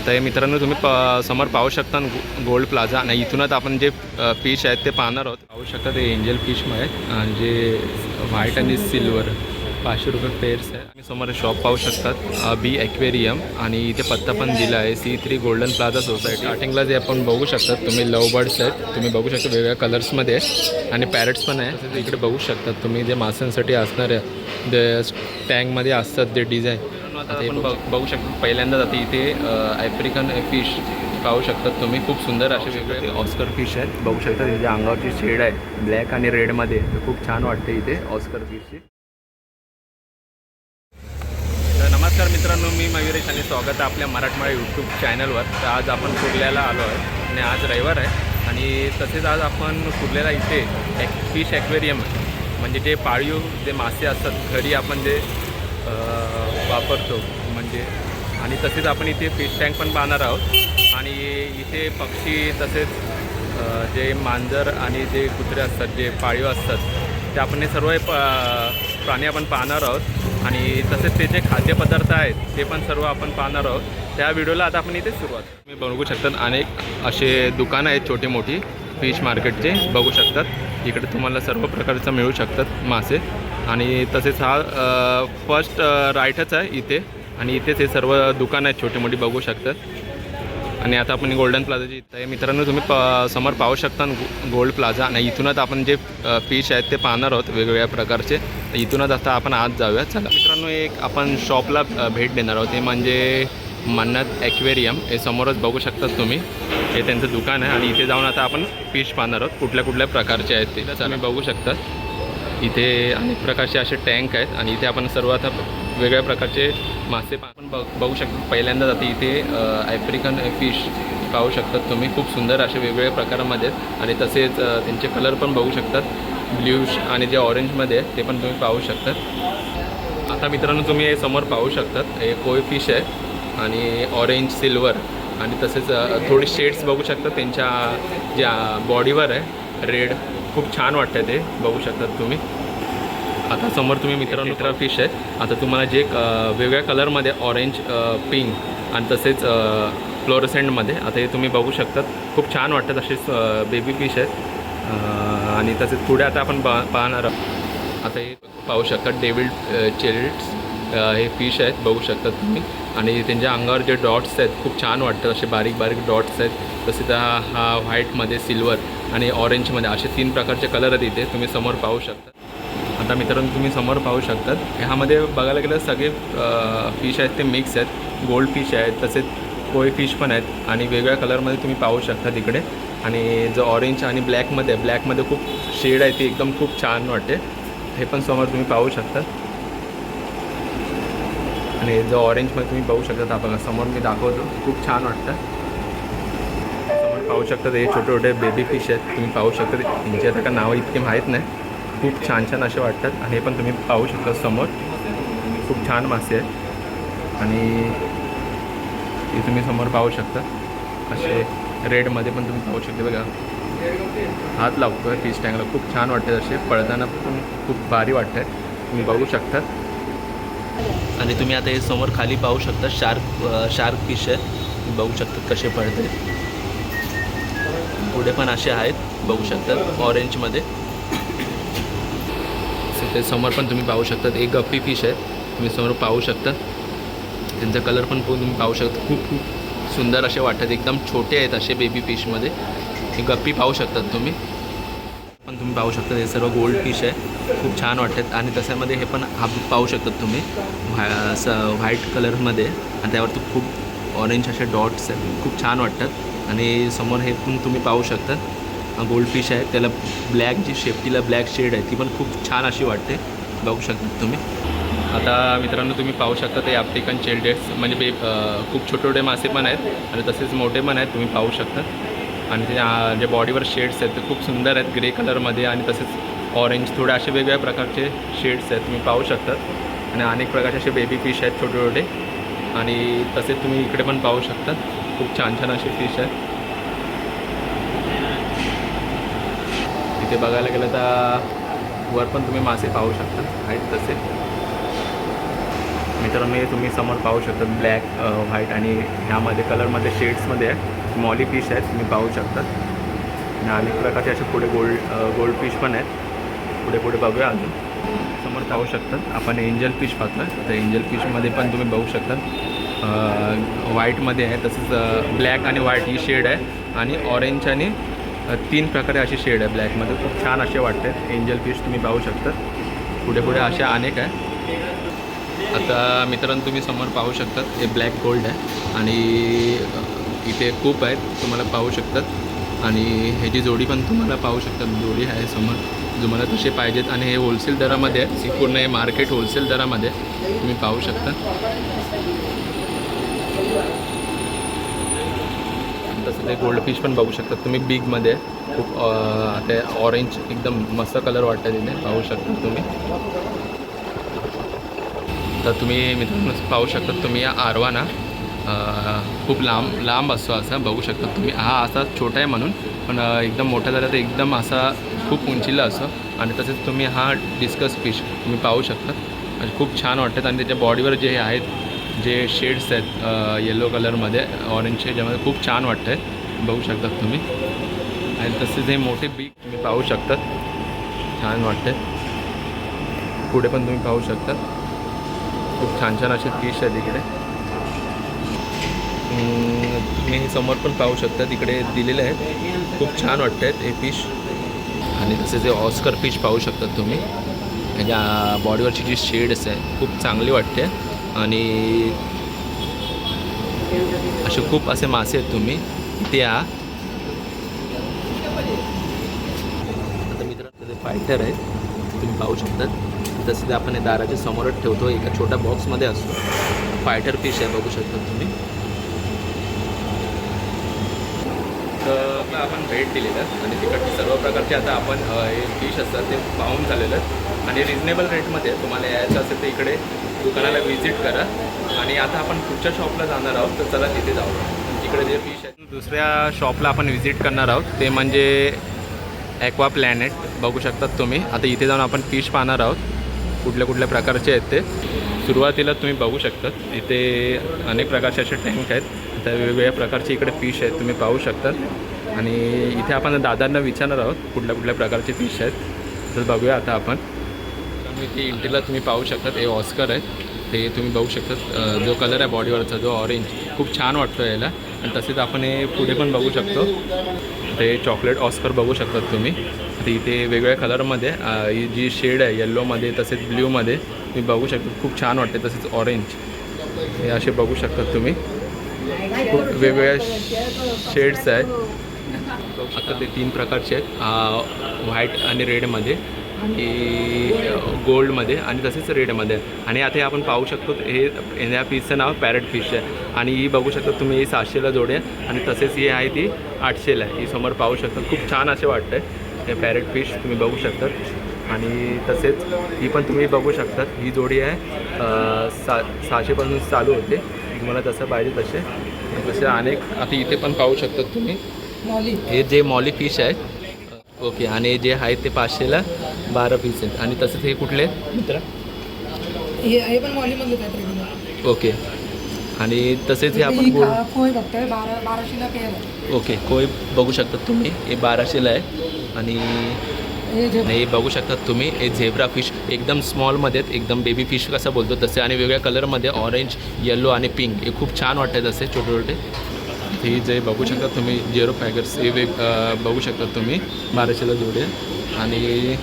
आता हे मित्रांनो तुम्ही समोर पाहू शकता गोल्ड प्लाझा आणि इथूनच आपण जे फिश आहेत ते पाहणार आहोत. पाहू शकता ते एंजल फिश आहेत आणि जे व्हाईट आणि सिल्वर 500 रुपये पेअर्स आहे. आणि समोर शॉप पाहू शकतात बी ॲक्वेरियम आणि इथे पत्ता पण दिला आहे C3 गोल्डन प्लाझा सोसायटी. स्टार्टिंगला जे आपण बघू शकतात तुम्ही लव बर्ड्स आहेत, तुम्ही बघू शकता वेगवेगळ्या कलर्समध्ये आणि पॅरेट्स पण आहे. तसेच इकडे बघू शकतात तुम्ही जे माशांसाठी असणाऱ्या जे टँकमध्ये असतात ते डिझाईन आता आपण बघू शकतो. पहिल्यांदा जाते इथे ॲफ्रिकन फिश पाहू शकतात तुम्ही, खूप सुंदर असे वेगवेगळे ऑस्कर फिश आहेत. बघू शकता तिथे अंगावरची शेड आहे ब्लॅक आणि रेडमध्ये, खूप छान वाटते इथे ऑस्कर फिशची. तर नमस्कार मित्रांनो, मी मयुरेश आणि स्वागत आहे आपल्या मराठमोळा यूट्यूब चॅनलवर. तर आज आपण कुर्ल्याला आलो आहे आणि आज रविवार आहे आणि तसेच आज आपण कुर्ल्याला इथे फिश ॲक्वेरियम म्हणजे जे पाळीव जे मासे असतात घरी आपण जे वापरतो म्हणजे, आणि तसेच आपण इथे फिश टँक पण पाहणार आहोत आणि इथे पक्षी तसेच जे मांजर आणि जे कुत्रे असतात जे पाळीव असतात ते आपण हे सर्व प्राणी आपण पाहणार आहोत आणि तसेच ते जे खाद्यपदार्थ आहेत ते पण सर्व आपण पाहणार आहोत. त्या व्हिडिओला आता आपण इथे सुरुवात. तुम्ही बघू शकतात अनेक असे दुकानं आहेत छोटे मोठी फिश मार्केटचे बघू शकतात. इकडे तुम्हाला सर्व प्रकारचं मिळू शकतात मासे आणि तसेच हा फर्स्ट राईटच आहे इथे आणि इथेच हे सर्व दुकानं आहेत छोटी मोठी बघू शकतात. आणि आता आपण गोल्डन प्लाझाची इथं मित्रांनो तुम्ही समोर पाहू शकता गोल्ड प्लाझा आणि इथूनच आपण जे फिश आहेत ते पाहणार आहोत वेगवेगळ्या प्रकारचे. इथूनच आता आपण आज जाऊया. चला मित्रांनो, एक आपण शॉपला भेट देणार आहोत ते म्हणजे मन्नत ॲक्वेरियम. हे समोरच बघू शकतात तुम्ही, हे त्यांचं दुकान आहे आणि इथे जाऊन आता आपण फिश पाहणार आहोत कुठल्या कुठल्या प्रकारचे आहेत ते तुम्ही बघू शकता. इथे अनेक प्रकारचे असे टँक आहेत आणि इथे आपण सर्व आता वेगवेगळ्या प्रकारचे मासे आपण बघू शकतो. पहिल्यांदा जाते इथे ॲफ्रिकन फिश पाहू शकतात तुम्ही, खूप सुंदर असे वेगवेगळ्या प्रकारामध्ये आहेत आणि तसेच त्यांचे कलर पण बघू शकतात ब्ल्यूश आणि जे ऑरेंजमध्ये आहे ते पण तुम्ही पाहू शकतात. आता मित्रांनो तुम्ही हे समोर पाहू शकतात हे कोई फिश आहे आणि ऑरेंज सिल्वर आणि तसेच थोडी शेड्स बघू शकतात त्यांच्या ज्या बॉडीवर आहे रेड, खूप छान वाटतं ते बघू शकतात तुम्ही. आता समोर तुम्ही मित्रांनो फिश आहे. आता तुम्हाला जे वेगवेगळ्या कलरमध्ये ऑरेंज पिंक आणि तसेच फ्लोरोसेंटमध्ये आता हे तुम्ही बघू शकतात, खूप छान वाटतात असे बेबी फिश आहेत आणि तसेच पुढे आता आपण पाहणार आहोत. आता हे पाहू शकतात डेव्हिड चेरिट्स हे फिश आहेत बघू शकतात तुम्ही आणि त्यांच्या अंगावर जे डॉट्स आहेत खूप छान वाटतात, असे बारीक बारीक डॉट्स आहेत. तसेच हा व्हाईटमध्ये सिल्वर आणि ऑरेंजमध्ये असे 3 प्रकारचे कलर आहेत इथे तुम्ही समोर पाहू शकता. आता मित्रांनो तुम्ही समोर पाहू शकतात ह्यामध्ये बघायला गेलं सगळे फिश आहेत ते मिक्स आहेत. गोल्ड फिश आहेत तसेच कोई फिश पण आहेत आणि वेगवेगळ्या कलरमध्ये तुम्ही पाहू शकता तिकडे. आणि जो ऑरेंज आणि ब्लॅकमध्ये खूप शेड आहे ती एकदम खूप छान वाटते. हे पण समोर तुम्ही पाहू शकतात आणि जो ऑरेंजमध्ये तुम्ही पाहू शकता बघा समोर मी दाखवतो, खूप छान वाटतं. समोर पाहू शकता हे छोटे छोटे बेबी फिश आहेत तुम्ही पाहू शकता. त्यांची आता का नावं इतकी माहीत नाही, खूप छान छान असे वाटतात आणि हे पण तुम्ही पाहू शकता समोर खूप छान मासे आहेत आणि हे तुम्ही समोर पाहू शकता असे रेडमध्ये पण तुम्ही पाहू शकता बघा. हात लागतो आहे फिश टँकला, खूप छान वाटते असे पळताना पण खूप भारी वाटतं आहे तुम्ही बघू शकता. आणि तुम्ही आता हे समोर खाली पाहू शकता शार्क फिश आहे तुम्ही बघू शकता कसे पळत आहेत. पुढे पण असे आहेत बघू शकतात ऑरेंजमध्ये. ते समोर पण तुम्ही पाहू शकता एक गप्पी फिश आहे तुम्ही समोर पाहू शकता. त्यांचा कलर पण तुम्ही पाहू शकता, खूप खूप सुंदर असे वाटतात, एकदम छोटे आहेत असे बेबी फिशमध्ये. हे गप्पी पाहू शकतात तुम्ही पण तुम्ही पाहू शकता. हे सर्व गोल्ड फिश आहे खूप छान वाटतात आणि तशामध्ये हे पण हा पाहू शकतात तुम्ही व्हाईट कलरमध्ये आणि त्यावर खूप ऑरेंज असे डॉट्स आहेत, खूप छान वाटतात. आणि समोर हे पण तुम्ही पाहू शकता गोल्ड फिश आहे, त्याला ब्लॅक जी शेपटीला ब्लॅक शेड आहे ती पण खूप छान अशी वाटते बघू शकता तुम्ही. आता मित्रांनो तुम्ही पाहू शकता ते आफ्रिकन चिल्ड्रेट्स म्हणजे खूप छोटे छोटे मासे पण आहेत आणि तसेच मोठे पण आहेत तुम्ही पाहू शकता. आणि ते जे बॉडीवर शेड्स आहेत ते खूप सुंदर आहेत ग्रे कलरमध्ये आणि तसेच ऑरेंज थोडे असे वेगवेगळ्या प्रकारचे शेड्स आहेत तुम्ही पाहू शकतात. आणि अनेक प्रकारचे असे बेबी फिश आहेत छोटे छोटे आणि तसेच तुम्ही इकडे पण पाहू शकता खूप छान छान असे फिश आहेत. इथे बघायला गेलं तर वर पण तुम्ही मासे पाहू शकता आहेत तसे. मित्रांनो हे तुम्ही समोर पाहू शकता ब्लॅक व्हाईट आणि ह्यामध्ये कलरमध्ये शेड्समध्ये आहे मॉली फिश आहेत तुम्ही पाहू शकता. आणि अनेक प्रकारचे असे पुढे गोल्ड फिश पण आहेत. पुढे पुढे बघूया अजून. समोर पाहू शकतात आपण एंजल फिश पाहतो. तर एंजल फिशमध्ये पण तुम्ही बघू शकता व्हाईटमध्ये आहे, तसंच ब्लॅक आणि व्हाईट ही शेड आहे आणि ऑरेंज आणि 3 प्रकारे अशी शेड आहे ब्लॅकमध्ये. खूप छान असे वाटते एंजल फिश तुम्ही पाहू शकता. पुढे पुढे अशा अनेक आहे. आता मित्रांनो तुम्ही समोर पाहू शकतात हे ब्लॅक गोल्ड आहे आणि इथे खूप आहेत तुम्हाला पाहू शकतात. आणि ह्याची जोडी पण तुम्हाला पाहू शकतात, जोडी आहे समोर तुम्हाला तसे पाहिजेत. आणि हे होलसेल दरामध्ये आहे, पूर्ण हे मार्केट होलसेल दरामध्ये तुम्ही पाहू शकता. तसं ते गोल्ड फिश पण बघू शकता तुम्ही बिगमध्ये. खूप ते ऑरेंज एकदम मस्त कलर वाटतं तिथे पाहू शकता तुम्ही. तर तुम्ही मित्रांनो पाहू शकता तुम्ही या आरवाना खूप लांब असतो असं बघू शकता तुम्ही. हा असा छोटा आहे म्हणून, पण एकदम मोठा झाला तर एकदम असा खूप उंचीला असतो. आणि तसेच तुम्ही हा डिस्कस फिश तुम्ही पाहू शकता आणि खूप छान वाटतात. आणि त्याच्या बॉडीवर जे आहेत जे शेड्स आहेत येलो कलरमध्ये ऑरेंजचे, ज्यामध्ये खूप छान वाटतं आहे बघू शकतात तुम्ही. आणि तसेच हे मोठे बीक तुम्ही पाहू शकतात, छान वाटते. पुढे पण तुम्ही पाहू शकता खूप छान छान असे फिश आहेत इकडे. तुम्ही हे समोर पण पाहू शकता तिकडे दिलेले आहेत, खूप छान वाटत आहेत हे फिश. आणि तसेच हे ऑस्कर फिश पाहू शकतात तुम्ही. ह्याच्या बॉडीवरची जी शेड्स आहे खूप चांगली वाटते. आणि असे खूप असे मासे आहेत तुम्ही इथे या. आता मित्रांनो ते फायटर आहेत तुम्ही पाहू शकतात. तसे ते आपण हे दाराच्या समोरच ठेवतो, एका छोट्या बॉक्समध्ये असतो. फायटर फिश आहे बघू शकता तुम्ही. तर आपण भेट दिलेलं आणि तिकडचे सर्व प्रकारचे आता आपण हे फिश असतात ते पाहून झालेलं आहेत. आणि रिजनेबल रेटमध्ये तुम्हाला यायचं असेल तर इकडे दुकानाला व्हिजिट करा. आणि आता आपण पुढच्या शॉपला जाणार आहोत, तर चला तिथे जाऊ. तिकडे जे फिश आहेत दुसऱ्या शॉपला आपण व्हिजिट करणार आहोत, ते म्हणजे ॲक्वा प्लॅनेट बघू शकतात तुम्ही. आता इथे जाऊन आपण फिश पाहणार आहोत कुठल्या कुठल्या प्रकारचे आहेत ते. सुरुवातीला तुम्ही बघू शकतात इथे अनेक प्रकारचे असे टँक आहेत, तर वेगवेगळ्या प्रकारचे इकडे फिश आहेत तुम्ही पाहू शकतात. आणि इथे आपण दादांना विचारणार आहोत कुठल्या कुठल्या प्रकारचे फिश आहेत, तर बघूया आता आपण. इथे इंटीला तुम्ही पाहू शकतात हे ऑस्कर आहे, ते तुम्ही बघू शकतात. जो कलर आहे बॉडीवरचा जो ऑरेंज खूप छान वाटतो याला. आणि तसेच आपण हे पुढे पण बघू शकतो ते चॉकलेट ऑस्कर बघू शकतात तुम्ही. तर इथे वेगवेगळ्या कलरमध्ये ही जी शेड आहे येल्लोमध्ये तसेच ब्ल्यूमध्ये तुम्ही बघू शकता, खूप छान वाटते. तसेच ऑरेंज हे असे बघू शकतात तुम्ही, खूप वेगवेगळ्या शेड्स आहेत. आता ते 3 प्रकारचे आहेत, व्हाईट आणि रेडमध्ये आणि गोल्डमध्ये आणि तसेच रेडमध्ये. आणि आता हे आपण पाहू शकतो हे या फिशचं नाव पॅरेट फिश आहे. आणि ही बघू शकता तुम्ही ही 700ला जोडी आहे. आणि तसेच ही आहे ती 800ला आहे. ही समोर पाहू शकता, खूप छान असे वाटतं आहे हे पॅरेट फिश तुम्ही बघू शकतात. आणि तसेच ही पण तुम्ही बघू शकतात, ही जोडी आहे 600पासून चालू होते, तुम्हाला जसं पाहिजे तसे अनेक. आता इथे पण पाहू शकतात तुम्ही हे जे मॉली फिश आहेत. ओके. आणि जे आहेत ते 500ला 12 पीस आहेत. आणि तसंच हे कुठले मित्र हे पण मॉलीमधले आहेत. ओके. आणि तसेच हे आपण कोय बघतोय 1200ला पेअर आहे. ओके. कोय बघू शकतात तुम्ही हे 1200ला आहे. आणि हे बघू शकतात तुम्ही हे झेब्रा फिश एकदम स्मॉलमध्ये आहेत, एकदम बेबी फिश कसं बोलतो तसे. आणि वेगळ्या कलरमध्ये ऑरेंज येलो आणि पिंक हे खूप छान वाटतात असे छोटे छोटे. हे जे बघू शकता तुम्ही जेरो फॅगर्स हे बघू शकता तुम्ही 1200ला जोडे. आणि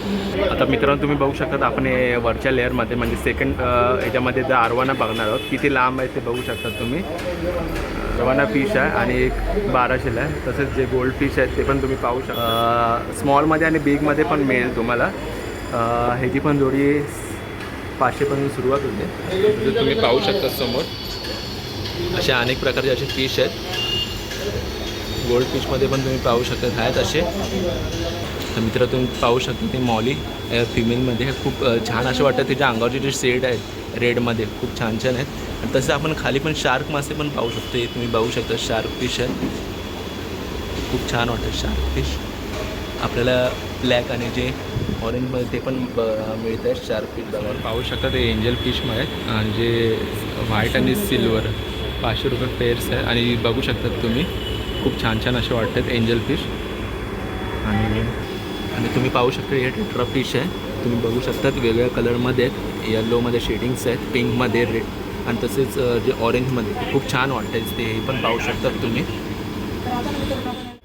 आता मित्रांनो तुम्ही बघू शकतात आपण हे वरच्या लेअरमध्ये म्हणजे सेकंड ह्याच्यामध्ये जर आरवाना बघणार आहोत किती लांब आहे ते बघू शकतात तुम्ही. आरवाना फिश आहे आणि एक 1200ला आहे. तसेच जे गोल्ड फिश आहेत ते पण तुम्ही पाहू शकता. स्मॉलमध्ये आणि बिगमध्ये पण मिळेल तुम्हाला. ह्याची पण जोडी 500पासून सुरुवात होते, तुम्ही पाहू शकता समोर. अशा अनेक प्रकारचे असे फिश आहेत. गोल्ड फिशमध्ये पण तुम्ही पाहू शकता आहेत असे. तर मित्र तुम्ही पाहू शकता ते मॉली फिमेलमध्ये खूप छान असे वाटतं. त्याच्या अंगावरचे जे शेड आहेत रेडमध्ये खूप छान छान आहेत. आणि तसं आपण खाली पण शार्क मासे पण पाहू शकतो. हे तुम्ही बघू शकता शार्क फिश आहे, खूप छान वाटतं शार्क फिश. आपल्याला ब्लॅक आणि जे ऑरेंजमध्ये ते पण मिळत आहे शार्क फिश बघा. पाहू शकता ते एंजल फिशमध्ये आणि जे व्हाईट आणि सिल्वर 500 रुपये पेअर्स आहे. आणि बघू शकतात तुम्ही खूप छान छान असे वाटतात एंजल फिश. आणि तुम्ही पाहू शकता हे टेट्रा फिश आहे. तुम्ही बघू शकतात वेगवेगळ्या कलरमध्ये आहेत. येल्लोमध्ये शेडिंग्स आहेत, पिंकमध्ये रेड आणि तसेच जे ऑरेंजमध्ये खूप छान वाटतं ते हे पण पाहू शकतात तुम्ही.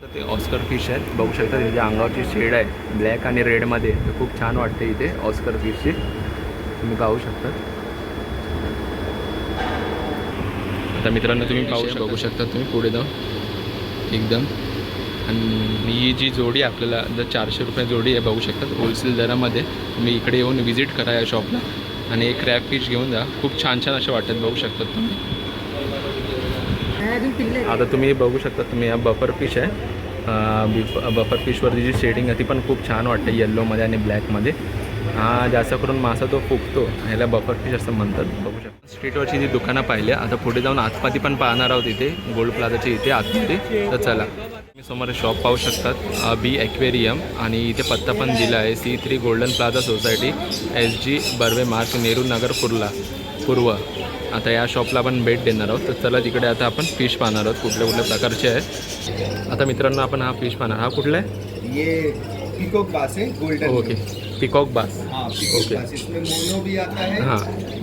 तर ते ऑस्कर फिश आहेत. बघू शकता त्याच्या अंगावरची शेड आहे ब्लॅक आणि रेडमध्ये. तर खूप छान वाटते इथे ऑस्कर फिशची तुम्ही पाहू शकता. आता मित्रांनो तुम्ही बघू शकता तुम्ही पुढे जाऊन एकदम. आणि ही जी जोडी आपल्याला जर 400 रुपये जोडी आहे बघू शकतात होलसेल दरामध्ये. तुम्ही इकडे येऊन व्हिजिट करा या शॉपला आणि एक क्रॅब फिश घेऊन जा. खूप छान छान असे वाटतात बघू शकतात तुम्ही. आता तुम्ही बघू शकता तुम्ही हा बफर फिश आहे. बफर फिशवरती जी शेडिंग आहे ती पण खूप छान वाटते येल्लोमध्ये आणि ब्लॅकमध्ये. हा जास्त करून मासा तो फुगतो ह्याला बफर फिश असं म्हणतात. बघू शकता स्ट्रीटवरची जी दुकानं पाहिली. आता पुढे जाऊन आतमध्ये पण पाहणार आहोत इथे गोल्ड प्लाझाची इथे आतमध्ये. तर चला तुम्ही समोर शॉप पाहू शकतात बी ॲक्वेरियम. आणि इथे पत्ता पण दिला आहे C3 golden plaza society SG Barve मार्ग नेहरू नगर पूर्व. आता या शॉपला आपण भेट देणार आहोत. तर चला तिकडे आता आपण फिश पाहणार आहोत कुठल्या कुठल्या प्रकारचे आहे. आता मित्रांनो आपण हा फिश पाहणार. हा कुठला आहे? ये पीकॉक बास है गोल्डन. ओके पिकॉक बास. हाँ पीकॉक ओके. बास इसमें मोनो भी आता है हाँ.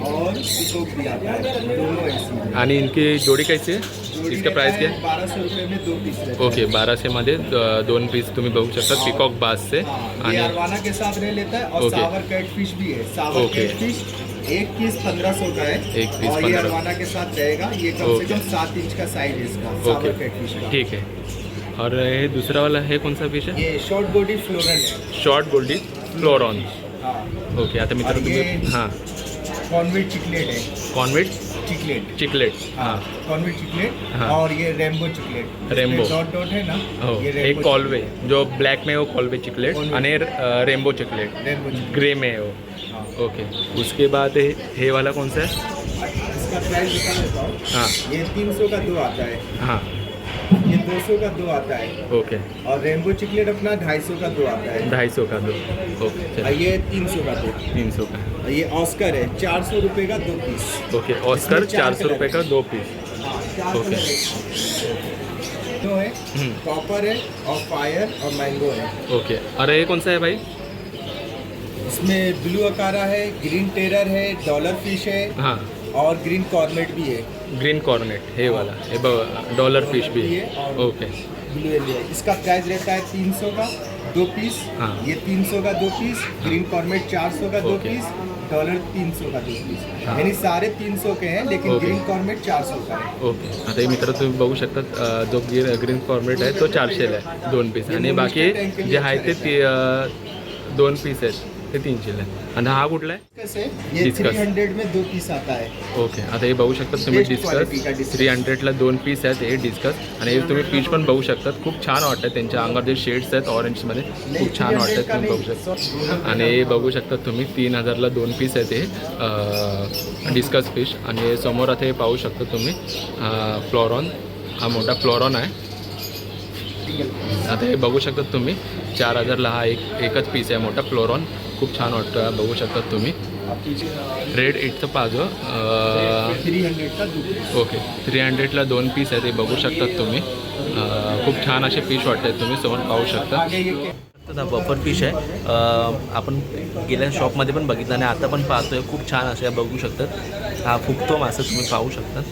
और पीकॉक भी आता है, दोनों ऐसी. आणि इनकी जोडी कैसी आहे? इसका प्राइस क्या है? 1200 रुपये में 2 पीस रहते ओके 1200मध्ये 2 पीस तुम्ही बघू शकता पिकॉक बासचे. हैं. हाँ, आणि ये अरवाना के साथ रह लेता है और ओके. सावर कैट फिश भी है. सावर ओके. कैट फिश एक पीस 1500 का है. एक पीस और ये 1500. अरवाना के साथ रहेगा. ये कम ओके. से कम 7 इंच का साइज है इसका ओके. सावर कैट फिश का. ठीक आहे. और हे दुसरा वाला हे कोणता फिश आहे? ये शॉर्ट बॉडी फ्लोरन है. शॉर्ट गोल्डी फ्लोरॉन. हाँ ओके आता मित्रांनो और ये- तुम्ही हां कॉन्वेट चिकलेट है. Convent chiclet. चिकलेट. हाँ हां कॉन्वेट चिकलेट. हाँ. और ये rainbow chiclet. Rainbow. Dot dot है ना. हो ये एक रेम्बो कॉलवे जो ब्लॅक में हो कॉलवे चिकलेट कॉलवे. आणि rainbow chiclet rainbow chiclet. Grey में हो. हाँ. ओके उसके बाद हे वाला कौन सा है? इसका प्राइस बता देता हूँ. हाँ ये 300 का 2 आता है. हाँ ये 200 का 2 आता है. ओके और रेम्बो चिकलेट अपना 250 का 2 आता है. 250 का 2. ओके और चलो ये 300 का 2. 300 का. और ये ऑस्कर है 400 रुपये का 2 पीस. ओके ऑस्कर इसमें 4 400 रुपये का 2 पीस. हाँ 4 ओके. तो है हम्म. कॉपर है और फायर और मैंगो है. ओके अरे ये कौन सा है भाई? इसमें ब्लू अकारा है, ग्रीन टेरर है, डॉलर फिश है हाँ और ग्रीन कॉर्नेट भी है. ग्रीन कॉर्नेट हे वाला हे डॉलर फिश भी है. ओके ब्लू एलिया. इसका प्राइस रहता है 300 का 2 पीस. हाँ. ये 300 का 2 पीस. ग्रीन कॉर्नेट 400 का 2 ओके. पीस. डॉलर 300 का 2 पीस. हाँ. यानी सारे 300 के हैं लेकिन ओके. ग्रीन कॉर्नेट 400 का है. ओके आता हे मित्र तुम्ही बघू शकता जो ग्रीन कॉर्नेट आहे तो 400ला आहे 2 पीस. आणि बाकी जे आहे ते 2 पीस आहेत ते 300ला आहे. आणि हा कुठला आहे? कैसे ये Discuss. 300 में 2 पीस आता है. ओके आता हे बघू शकता तुम्ही Best quality का डिस्कस discuss. 300ला 2 पीस आहेत हे डिस्कस. आणि हे तुम्ही फिश पण बघू शकतात खूप छान वाटतात. त्यांच्या अंगावर जे शेड्स आहेत ऑरेंजमध्ये खूप छान वाटतात तुम्ही बघू शकता. आणि हे बघू शकता तुम्ही 3000ला 2 पीस आहेत हे डिस्कस फिश. आणि समोर आता हे पाहू शकता तुम्ही फ्लोरॉन. हा मोठा फ्लोरॉन आहे. आता हे बघू शकता तुम्ही 4000ला हा एकच पीस आहे मोठा फ्लोरॉन. खूप छान वाटतं बघू शकता तुम्ही. रेड इटचं पाजो 300 का 2 पीस. ओके 300ला 2 पीस आहे ते बघू शकतात तुम्ही. खूप छान असे फिश वाटतात तुम्ही समोर पाहू शकता. आगे ये क्या? आता बफर फिश आहे. आपण गेल्या शॉपमध्ये पण बघितलं आणि आता पण पाहतोय खूप छान असे बघू शकतात. हा फुगतो मासा तुम्ही पाहू शकता.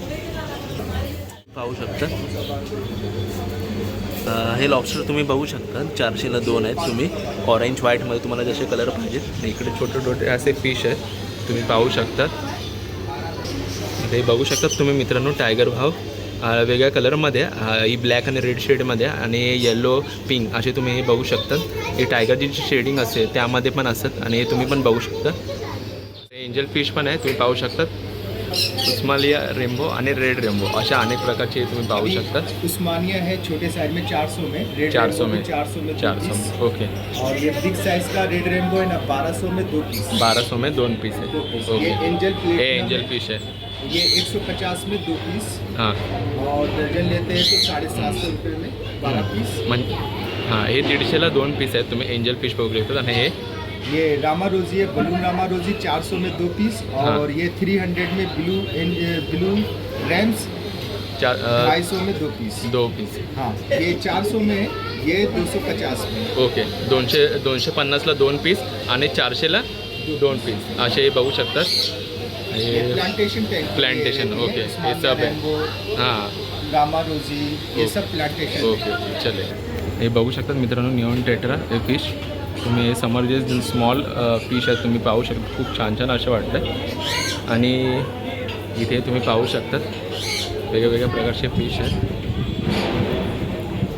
हे लॉबस्टर तुम्ही बघू शकता 400ला 2 आहेत. तुम्ही ऑरेंज व्हाईटमध्ये तुम्हाला जसे कलर पाहिजेत. इकडे छोटे छोटे असे फिश आहेत तुम्ही पाहू शकतात. ते बघू शकतात तुम्ही मित्रांनो टायगर भाव वेगळ्या कलरमध्ये ही ब्लॅक आणि रेड शेडमध्ये आणि येलो पिंक असे तुम्ही हे बघू शकतात. हे टायगरची जी शेडिंग असते त्यामध्ये पण असतात. आणि हे तुम्ही पण बघू शकता. एंजल फिश पण आहे तुम्ही पाहू शकतात. उस्मानिया रेम्बो आणि रेड रेम्बो अशा अनेक प्रकारचे तुम्ही पाहू शकता. उस्मानिया है छोटे साइज में 400 में. रेड 400 रेम्बो में. 400 में 2 400 पीस. में ओके. और ये बिग साइज का रेड रेम्बो है ना 1200 में 2 पीस. 1200 में 2 पीस है. 2 पीस. ओके ये एंजल हे प्लेट एंजल फिश है. ये 150 में 2 पीस. हां और दर्जन लेते हैं तो 750 रुपये में 12 पीस. म्हणजे हां हे 150ला 2 पीस आहेत. तुम्ही एंजल फिश बघू शकता. आणि हे ये रामा रोजी है, बलून रामा रोजी 400 में 2 पीस, और ये 300 में ब्लू रैम्स 250 में 2 पीस। 2 पीस. हाँ, ये 400 में, ये 250 में। ओके, 250ला 2 पीस आणि 400ला 2 पीस असे बघू शकतात. ये प्लांटेशन टैंक, प्लांटेशन, ओके, ये सब आहे. हां, रामा रोजी, ये सब प्लांटेशन। ओके, चले. हे बघू शकतात मित्रांनो, निऑन टेट्रा हे फिश. तुम्ही हे समोर जे स्मॉल फिश आहेत तुम्ही पाहू शकता, खूप छान छान असे वाटतं. आणि इथे तुम्ही पाहू शकतात वेगवेगळ्या प्रकारचे फिश आहेत.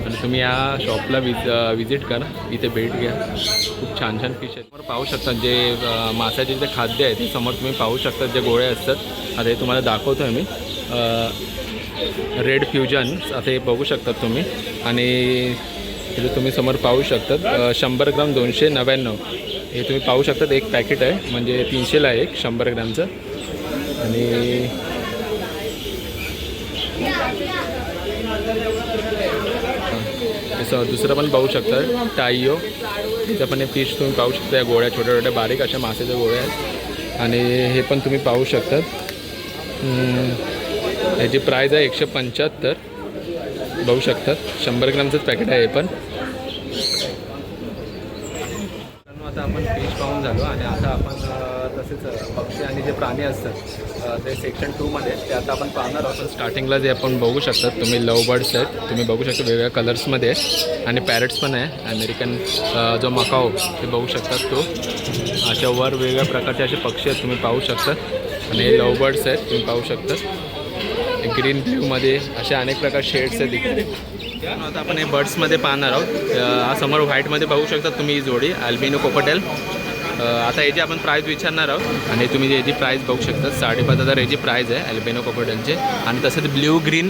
आणि तुम्ही या शॉपला विजिट करा, इथे भेट घ्या. खूप छान छान फिश आहेत. समोर पाहू शकता जे माशाचे जे खाद्य आहे ते समोर तुम्ही पाहू शकता, जे गोळे असतात. आता हे तुम्हाला दाखवतो आहे मी. रेड फ्युजन आता हे बघू शकतात तुम्ही. आणि इथे तुम्ही समोर पाहू शकतात 100 ग्राम 299. हे तुम्ही पाहू शकतात एक पॅकेट आहे, म्हणजे 300ला आहे एक 100 ग्रामचं. आणि दुसरं पण पाहू शकता टाइयो, तिथं पण हे फिश तुम्ही पाहू शकता. या गोळ्या छोट्या छोट्या बारीक अशा मासेच्या गोळ्या आहेत. आणि हे पण तुम्ही पाहू शकतात. याची प्राईज आहे 175. बघू शकतात 100 ग्रामचंच पॅकेट आहे हे पण. आता आपण फिश पाहून झालो आणि आता आपण तसेच पक्षी आणि जे प्राणी असतात ते सेक्शन 2मध्ये ते आता आपण पाहणार आहोत. स्टार्टिंगला जे आपण बघू शकतात तुम्ही लव बर्ड्स आहेत, तुम्ही बघू शकता वेगवेगळ्या कलर्समध्ये. आणि पॅरेट्स पण आहे, अमेरिकन जो मकाओ ते बघू शकतात तो. अशा वर वेगवेगळ्या प्रकारचे असे पक्षी आहेत तुम्ही पाहू शकतात. आणि हे लव बर्ड्स आहेत तुम्ही पाहू शकतात, ग्रीन ब्ल्यूमध्ये असे अनेक प्रकार शेड्स आहेत इकडे. आता आपण हे बर्ड्समध्ये पाहणार आहोत. हा समोर व्हाईटमध्ये बघू शकता तुम्ही ही जोडी अल्बिनो कोकोटेल. आता याची आपण प्राईज विचारणार आहोत. आणि तुम्ही याची प्राईज बघू शकता 5,500 याची प्राईज आहे अल्बिनो कोकोटेलचे. आणि तसंच ब्ल्यू ग्रीन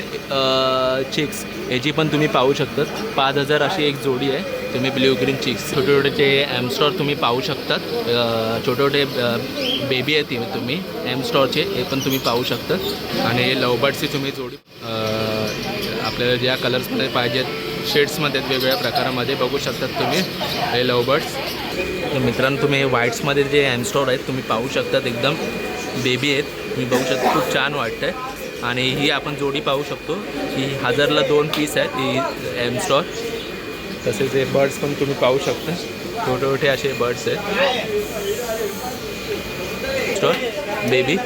चिक्स याची पण तुम्ही पाहू शकतात 5,000 अशी एक जोडी आहे. तुम्ही ब्ल्यू ग्रीन चिक्स छोटे छोटेचे एमस्टॉर तुम्ही पाहू शकतात. छोटे छोटे बेबी आहेत तुम्ही एमस्टॉरचे, हे पण तुम्ही पाहू शकतात. आणि लवबर्ड्सची तुम्ही जोडी आपल्याला ज्या कलर्समध्ये पाहिजेत शेड्समध्ये वेगवेगळ्या प्रकारामध्ये बघू शकतात तुम्ही हे लवबर्ड्स. तर मित्रांनो तुम्ही हे व्हाईट्समध्ये जे एमस्टॉर आहेत तुम्ही पाहू शकतात, एकदम बेबी आहेत तुम्ही बघू शकता, खूप छान वाटतं आहे. आणि ही आपण जोडी पाहू शकतो, ही 1000ला 2 पीस आहेत ही एमस्टॉर. तसेच हे बर्ड्स पण तुम्ही पाहू शकता, छोटे छोटे असे बर्ड्स आहेत स्टॉर बेबी.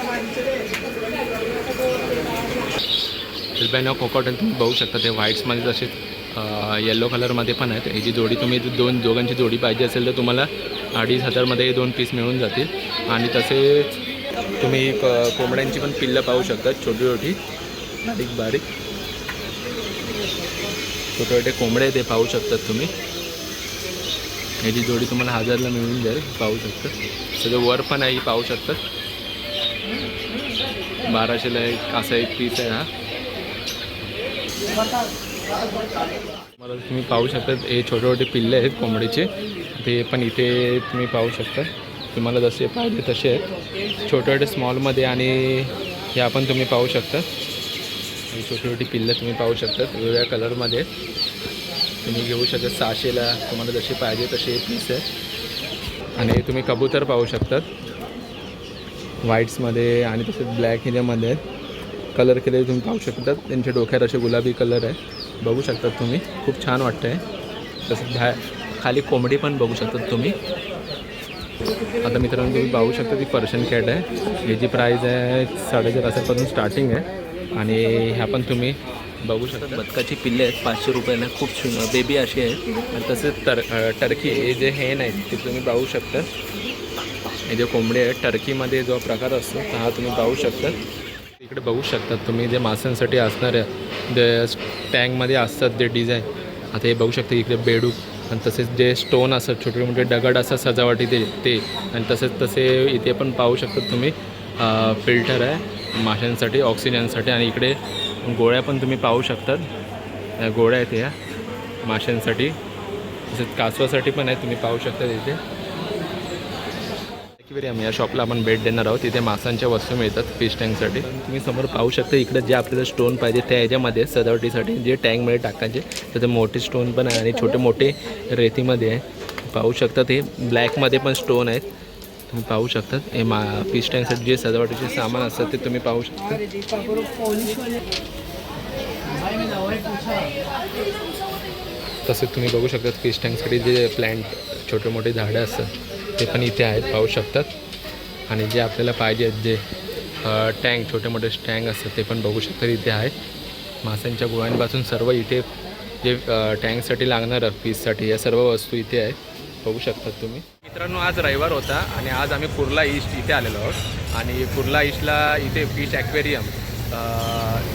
अल्बिनो कोकोटेल तुम्ही बघू शकता ते व्हाईट्समध्ये तसे येलो कलरमध्ये पण आहेत. ही जी जोडी तुम्ही दोघांची जोडी पाहिजे असेल तर तुम्हाला 2,500मध्ये 2 पीस मिळून जातील. आणि तसेच तुम्ही कोंबड्यांची पण पिल्लं पाहू शकता, छोटी छोटी बारीक बारीक छोटे छोटे कोंबडे ते पाहू शकतात तुम्ही. याची जोडी तुम्हाला 1000ला मिळून जाईल पाहू शकता. सगळं वर पण आहे पाहू शकतात. 1200ला एक असा एक पीस आहे हा. मला तुम्ही पाहू शकता हे छोटे छोटे पिल्ले आहेत कोंबडीचे, ते पण इथे तुम्ही पाहू शकता. तुम्हाला जसे पाहिजे तसे आहेत छोटे छोटे स्मॉलमध्ये. आणि हे आपण तुम्ही पाहू शकता ही छोटी छोटी पिल्लं तुम्ही पाहू शकतात वेगवेगळ्या कलरमध्ये तुम्ही घेऊ शकता. 600ला तुम्हाला जसे पाहिजे तसे पीस आहे. आणि तुम्ही कबूतर पाहू शकतात व्हाईट्समध्ये आणि तसेच ब्लॅक ह्याच्यामध्ये कलर केलेले तुम्ही पाहू शकतात. त्यांच्या डोक्यात असे गुलाबी कलर आहे बघू शकतात तुम्ही, खूप छान वाटतं आहे. तसंच खाली कोंबडी पण बघू शकतात तुम्ही. आता मित्रांनो तुम्ही पाहू शकता ती पर्शियन कॅट आहे, याची प्राईज आहे 4,500पासून स्टार्टिंग आहे. आणि ह्या पण तुम्ही बघू शकता बदकाची पिल्ले आहेत 500 रुपयाला, खूप बेबी अशी आहेत. आणि तसेच टर्की हे जे हेन आहेत ते तुम्ही पाहू शकता. हे जे कोंबडे आहेत टर्कीमध्ये जो प्रकार असतो हा तुम्ही पाहू शकता. इकडे बघू शकतात तुम्ही जे माशांसाठी असणाऱ्या जे टँकमध्ये असतात जे डिझाईन. आता हे बघू शकता इकडे बेडूक आणि तसेच जे स्टोन असतात छोटे मोठे दगड असतात सजावटी ते. आणि तसे इथे पण पाहू शकतात तुम्ही फिल्टर आहे माशांसाठी ऑक्सिजनसाठी. आणि इकडे गोळ्या पण तुम्ही पाहू शकतात, गोळ्या आहेत ह्या माशांसाठी. तसेच कासवासाठी पण आहे तुम्ही पाहू शकता इथे. आम्ही या शॉपला आपण भेट देणार आहोत. तिथे माशांच्या वस्तू मिळतात फिश टँकसाठी. तुम्ही समोर पाहू शकता इकडे जे आपल्याला स्टोन पाहिजे त्या ह्याच्यामध्ये सजावटीसाठी जे टँकमध्ये टाकायचे तर ते मोठे स्टोन पण आहे आणि छोटे मोठे रेतीमध्ये आहे. पाहू शकता ते ब्लॅकमध्ये पण स्टोन आहेत तुम्ही पाहू शकता. हे फिश टँकसाठी जे सजावटीचे सामान असतात ते तुम्ही पाहू शकता. तसेच तुम्ही बघू शकता फिश टँकसाठी जे प्लॅन्ट छोटे मोठे झाडं असतात ते पण इथे आहेत पाहू शकतात. आणि जे आपल्याला पाहिजे जे टँक छोटे मोठे टँक असतात ते पण बघू शकतात इथे आहेत. माशांच्या गोळ्यांपासून सर्व इथे जे टँकसाठी लागणारं फिशसाठी या सर्व वस्तू इथे आहेत बघू शकतात तुम्ही. मित्रांनो आज रविवार होता आणि आज आम्ही कुर्ला ईस्ट इथे आलेलो आहोत. आणि कुर्ला ईस्टला इथे फिश ॲक्वेरियम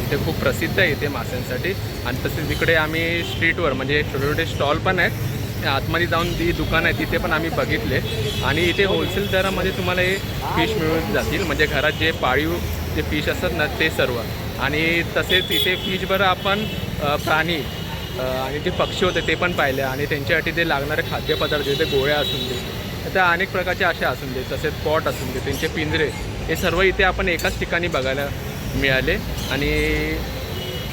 इथे खूप प्रसिद्ध आहे इथे माशांसाठी. आणि तसेच इकडे आम्ही स्ट्रीटवर म्हणजे छोटे छोटे स्टॉल पण आहेत. आतमध्ये जाऊन जी दुकान आहे तिथे पण आम्ही बघितले. आणि इथे होलसेल दरामध्ये तुम्हाला हे फिश मिळून जातील म्हणजे घरात जे पाळीव जे फिश असतात ना ते सर्व. आणि तसेच इथे फिशबरोबर आपण प्राणी आणि जे पक्षी होते ते पण पाहिले. आणि त्यांच्यासाठी जे लागणारे खाद्यपदार्थ जे ते गोळ्या असून दे त्या अनेक प्रकारचे असे असून दे तसेच पॉट असून दे त्यांचे पिंजरे हे सर्व इथे आपण एकाच ठिकाणी बघायला मिळाले. आणि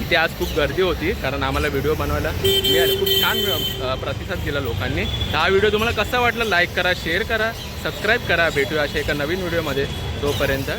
इथे आज खूप गर्दी होती कारण आम्हाला व्हिडिओ बनवायला मिळाले. खूप छान प्रतिसाद दिला लोकांनी. हा व्हिडिओ तुम्हाला कसा वाटला लाईक करा शेअर करा सबस्क्राईब करा. भेटूया अशा एका नवीन व्हिडिओमध्ये. तोपर्यंत